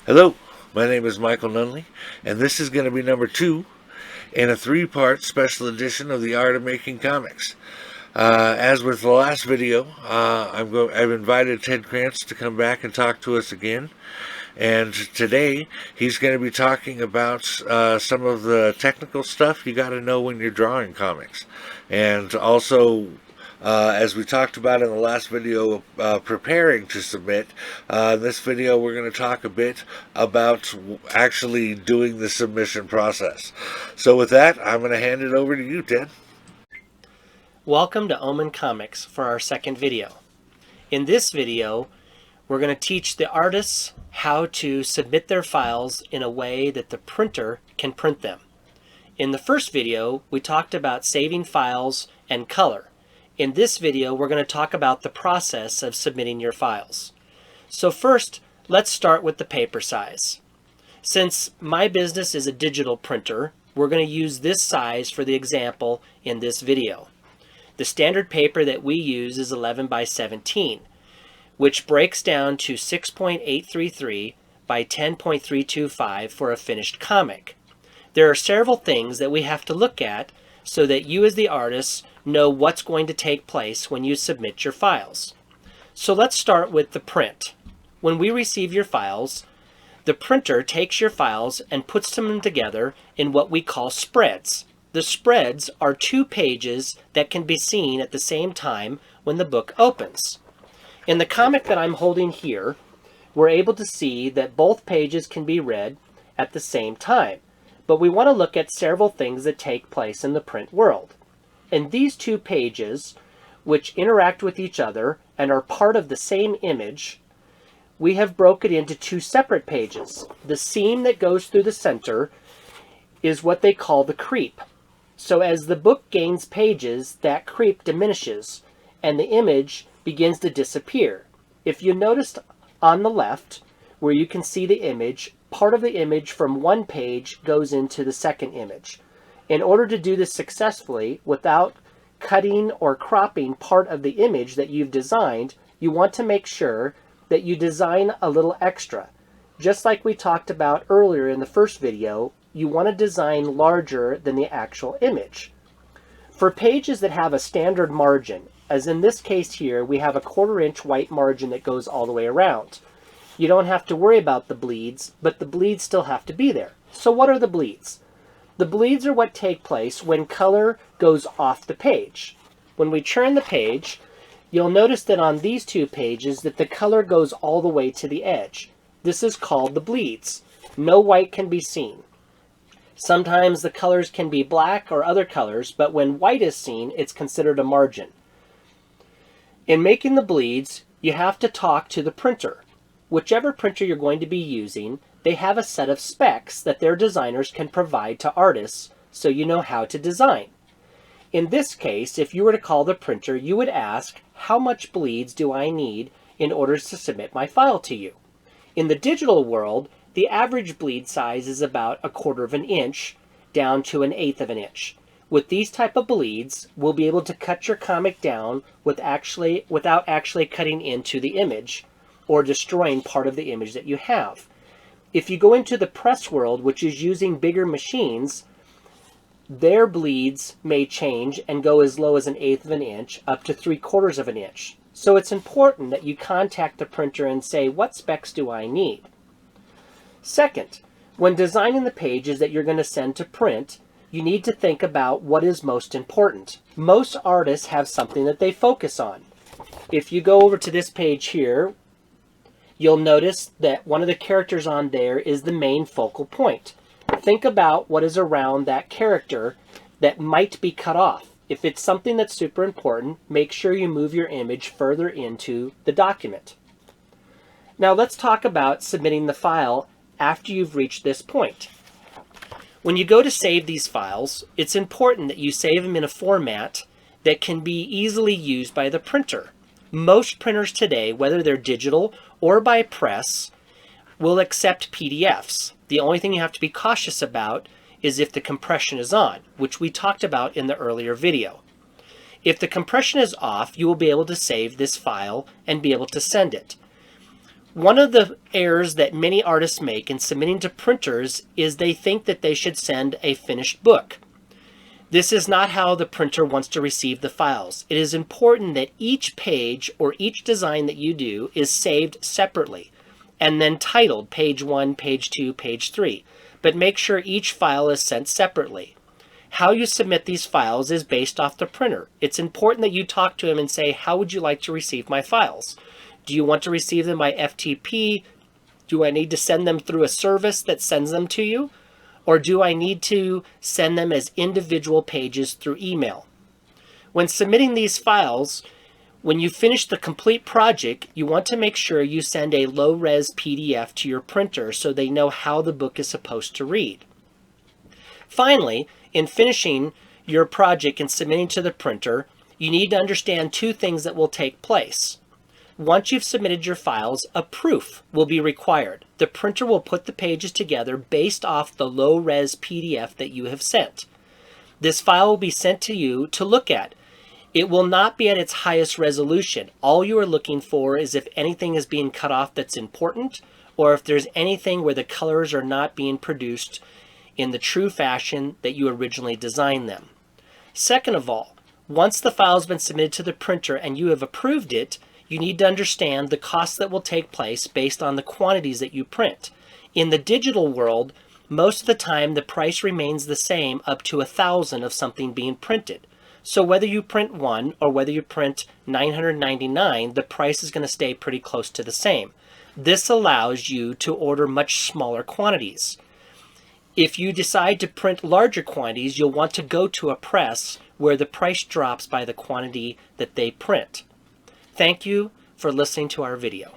Hello, my name is Michael Nunley, and this is going to be number 2 in a 3-part special edition of the Art of Making Comics. As with the last video, I've invited Ted Kranz to come back and talk to us again. And today, he's going to be talking about some of the technical stuff you got to know when you're drawing comics. And also, as we talked about in the last video, preparing to submit, this video we're going to talk a bit about actually doing the submission process. So with that, I'm going to hand it over to you, Ted. Welcome to Omen Comics for our second video. In this video, we're going to teach the artists how to submit their files in a way that the printer can print them. In the first video, we talked about saving files and color. In this video, we're going to talk about the process of submitting your files. So first, let's start with the paper size. Since my business is a digital printer, we're going to use this size for the example in this video. The standard paper that we use is 11 by 17, which breaks down to 6.833 by 10.325 for a finished comic. There are several things that we have to look at so that you as the artist know what's going to take place when you submit your files. So let's start with the print. When we receive your files, the printer takes your files and puts them together in what we call spreads. The spreads are 2 pages that can be seen at the same time when the book opens. In the comic that I'm holding here, we're able to see that both pages can be read at the same time. But we want to look at several things that take place in the print world. In these 2 pages, which interact with each other and are part of the same image, we have broken into 2 separate pages. The seam that goes through the center is what they call the creep. So as the book gains pages, that creep diminishes and the image begins to disappear. If you noticed on the left, where you can see the image, part of the image from one page goes into the second image. In order to do this successfully without cutting or cropping part of the image that you've designed, you want to make sure that you design a little extra. Just like we talked about earlier in the first video, you want to design larger than the actual image. For pages that have a standard margin, as in this case here, we have a 1/4 inch white margin that goes all the way around. You don't have to worry about the bleeds, but the bleeds still have to be there. So what are the bleeds? The bleeds are what take place when color goes off the page. When we turn the page, you'll notice that on these 2 pages that the color goes all the way to the edge. This is called the bleeds. No white can be seen. Sometimes the colors can be black or other colors, but when white is seen, it's considered a margin. In making the bleeds, you have to talk to the printer. Whichever printer you're going to be using, they have a set of specs that their designers can provide to artists so you know how to design. In this case, if you were to call the printer, you would ask, how much bleeds do I need in order to submit my file to you? In the digital world, the average bleed size is about 1/4 inch down to 1/8 inch. With these type of bleeds, we'll be able to cut your comic down without actually cutting into the image or destroying part of the image that you have. If you go into the press world, which is using bigger machines, their bleeds may change and go as low as 1/8 inch up to 3/4 inch. So it's important that you contact the printer and say, what specs do I need? Second, when designing the pages that you're going to send to print, you need to think about what is most important. Most artists have something that they focus on. If you go over to this page here, you'll notice that one of the characters on there is the main focal point. Think about what is around that character that might be cut off. If it's something that's super important, make sure you move your image further into the document. Now let's talk about submitting the file after you've reached this point. When you go to save these files, it's important that you save them in a format that can be easily used by the printer. Most printers today, whether they're digital or by press, will accept PDFs. The only thing you have to be cautious about is if the compression is on, which we talked about in the earlier video. If the compression is off, you will be able to save this file and be able to send it. One of the errors that many artists make in submitting to printers is they think that they should send a finished book. This is not how the printer wants to receive the files. It is important that each page or each design that you do is saved separately and then titled page 1, page 2, page 3. But make sure each file is sent separately. How you submit these files is based off the printer. It's important that you talk to him and say, how would you like to receive my files? Do you want to receive them by FTP? Do I need to send them through a service that sends them to you? Or do I need to send them as individual pages through email? When submitting these files, when you finish the complete project, you want to make sure you send a low-res PDF to your printer so they know how the book is supposed to read. Finally, in finishing your project and submitting to the printer, you need to understand two things that will take place. Once you've submitted your files, a proof will be required. The printer will put the pages together based off the low-res PDF that you have sent. This file will be sent to you to look at. It will not be at its highest resolution. All you are looking for is if anything is being cut off that's important, or if there's anything where the colors are not being produced in the true fashion that you originally designed them. Second of all, once the file has been submitted to the printer and you have approved it, you need to understand the costs that will take place based on the quantities that you print. In the digital world, most of the time the price remains the same up to 1,000 of something being printed. So whether you print 1 or whether you print 999, the price is going to stay pretty close to the same. This allows you to order much smaller quantities. If you decide to print larger quantities, you'll want to go to a press where the price drops by the quantity that they print. Thank you for listening to our video.